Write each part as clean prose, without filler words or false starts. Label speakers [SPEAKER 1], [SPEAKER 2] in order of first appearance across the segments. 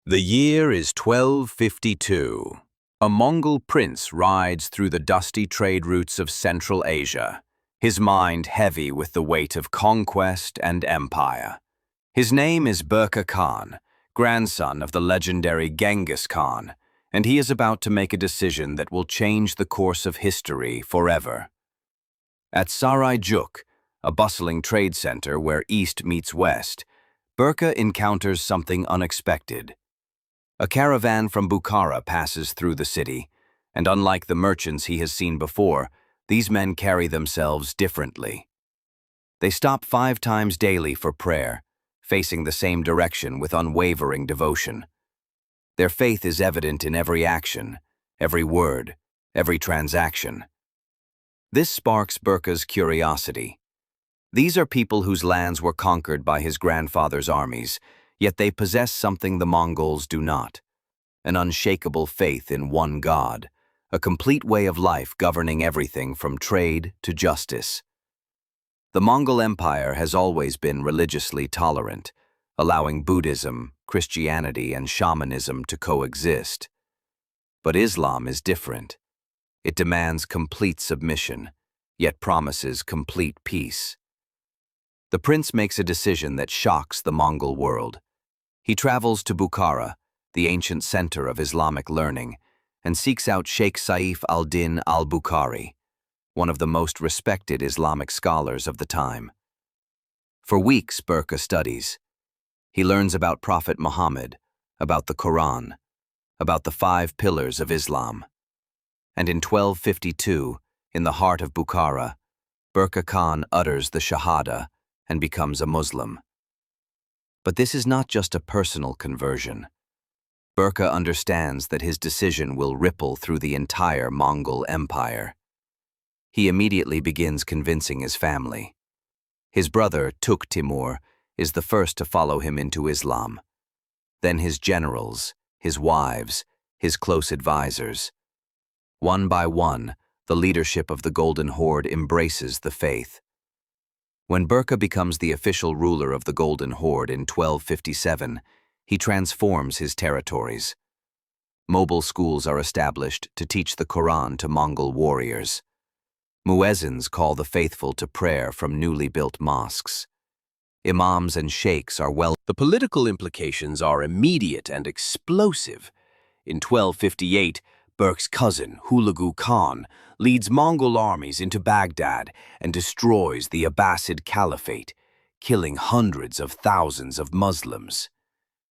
[SPEAKER 1] The year is 1252. A Mongol prince rides through the dusty trade routes of Central Asia, his mind heavy with the weight of conquest and empire. His name is Burqa Khan, grandson of the legendary Genghis Khan, and he is about to make a decision that will change the course of history forever. At Sarai Juk, a bustling trade center where East meets West, Burqa encounters something unexpected. A caravan from Bukhara passes through the city, and unlike the merchants he has seen before, these men carry themselves differently. They stop 5 times daily for prayer, facing the same direction with unwavering devotion. Their faith is evident in every action, every word, every transaction. This sparks Burqa's curiosity. These are people whose lands were conquered by his grandfather's armies, yet they possess something the Mongols do not: an unshakable faith in one God, a complete way of life governing everything from trade to justice. The Mongol Empire has always been religiously tolerant, allowing Buddhism, Christianity, and shamanism to coexist. But Islam is different. It demands complete submission, yet promises complete peace. The prince makes a decision that shocks the Mongol world. He travels to Bukhara, the ancient center of Islamic learning, and seeks out Sheikh Saif al-Din al-Bukhari, one of the most respected Islamic scholars of the time. For weeks, Burqa studies. He learns about Prophet Muhammad, about the Quran, about the 5 pillars of Islam. And in 1252, in the heart of Bukhara, Burqa Khan utters the Shahada and becomes a Muslim. But this is not just a personal conversion. Burqa understands that his decision will ripple through the entire Mongol Empire. He immediately begins convincing his family. His brother, Tuk Timur, is the first to follow him into Islam. Then his generals, his wives, his close advisors. One by one, the leadership of the Golden Horde embraces the faith. When Burqa becomes the official ruler of the Golden Horde in 1257, he transforms his territories. Mobile schools are established to teach the Quran to Mongol warriors. Muezzins call the faithful to prayer from newly built mosques. Imams and sheikhs are The political implications are immediate and explosive. In 1258, Burqa's cousin, Hulagu Khan, leads Mongol armies into Baghdad and destroys the Abbasid Caliphate, killing hundreds of thousands of Muslims.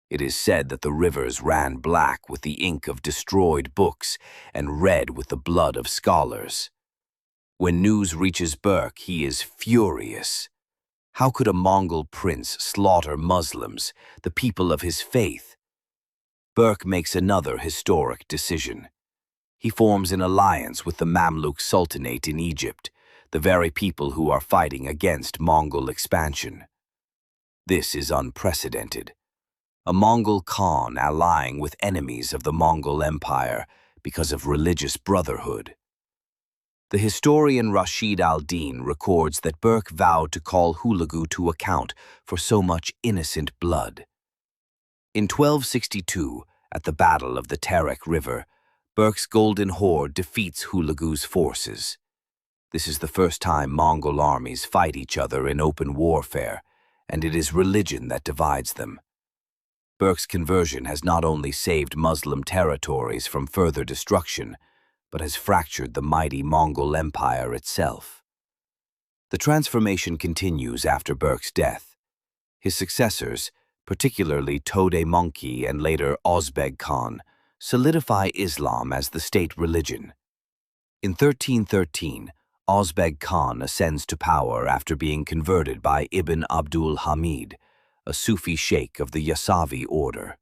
[SPEAKER 1] It is said that the rivers ran black with the ink of destroyed books and red with the blood of scholars. When news reaches Burqa, he is furious. How could a Mongol prince slaughter Muslims, the people of his faith? Burqa makes another historic decision. He forms an alliance with the Mamluk Sultanate in Egypt, the very people who are fighting against Mongol expansion. This is unprecedented. A Mongol Khan allying with enemies of the Mongol Empire because of religious brotherhood. The historian Rashid al-Din records that Burqa vowed to call Hulagu to account for so much innocent blood. In 1262, at the Battle of the Terek River, Burqa's Golden Horde defeats Hulagu's forces. This is the first time Mongol armies fight each other in open warfare, and it is religion that divides them. Burqa's conversion has not only saved Muslim territories from further destruction, but has fractured the mighty Mongol Empire itself. The transformation continues after Burqa's death. His successors, particularly Tode Monki and later Ozbeg Khan, solidify Islam as the state religion. In 1313, Ozbeg Khan ascends to power after being converted by Ibn Abdul Hamid, a Sufi sheikh of the Yasavi order.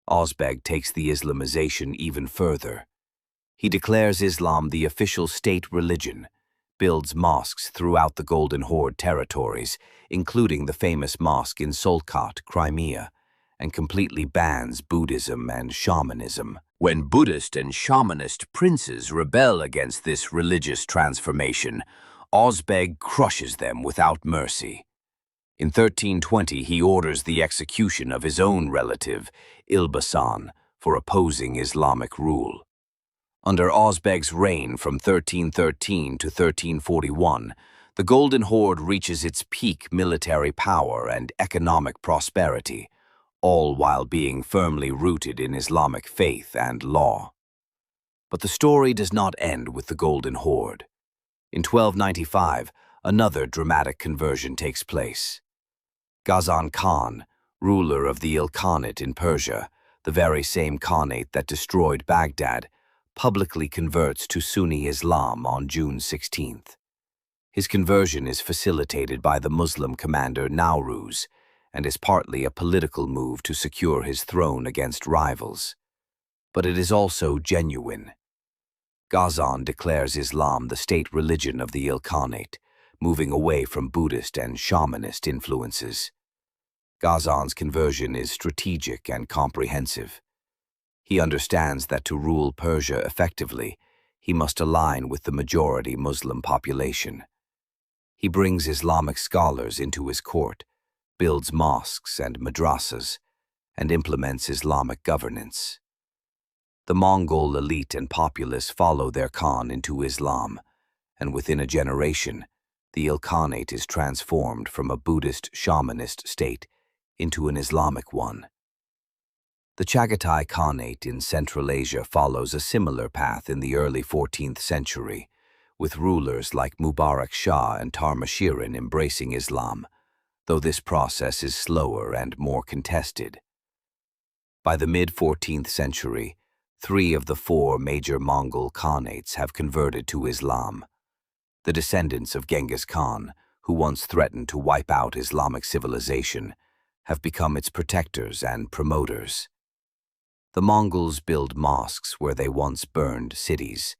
[SPEAKER 1] Ozbeg takes the Islamization even further. He declares Islam the official state religion, builds mosques throughout the Golden Horde territories, including the famous mosque in Solkot, Crimea, and completely bans Buddhism and shamanism. When Buddhist and shamanist princes rebel against this religious transformation, Ozbeg crushes them without mercy. In 1320, he orders the execution of his own relative, Ilbasan, for opposing Islamic rule. Under Ozbeg's reign from 1313 to 1341, the Golden Horde reaches its peak military power and economic prosperity, all while being firmly rooted in Islamic faith and law. But the story does not end with the Golden Horde. In 1295, another dramatic conversion takes place. Ghazan Khan, ruler of the Ilkhanate in Persia, the very same Khanate that destroyed Baghdad, publicly converts to Sunni Islam on June 16th. His conversion is facilitated by the Muslim commander Nowruz and is partly a political move to secure his throne against rivals. But it is also genuine. Ghazan declares Islam the state religion of the Ilkhanate, moving away from Buddhist and shamanist influences. Ghazan's conversion is strategic and comprehensive. He understands that to rule Persia effectively, he must align with the majority Muslim population. He brings Islamic scholars into his court, builds mosques and madrasas, and implements Islamic governance. The Mongol elite and populace follow their Khan into Islam, and within a generation, the Ilkhanate is transformed from a Buddhist shamanist state into an Islamic one. The Chagatai Khanate in Central Asia follows a similar path in the early 14th century, with rulers like Mubarak Shah and Tarmashirin embracing Islam, though this process is slower and more contested. By the mid-14th century, 3 of the 4 major Mongol Khanates have converted to Islam. The descendants of Genghis Khan, who once threatened to wipe out Islamic civilization, have become its protectors and promoters. The Mongols build mosques where they once burned cities.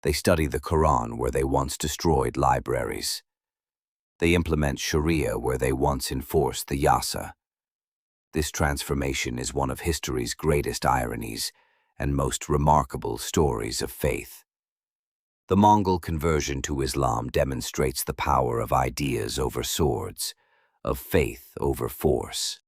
[SPEAKER 1] They study the Quran where they once destroyed libraries. They implement Sharia where they once enforced the Yasa. This transformation is one of history's greatest ironies and most remarkable stories of faith. The Mongol conversion to Islam demonstrates the power of ideas over swords, of faith over force.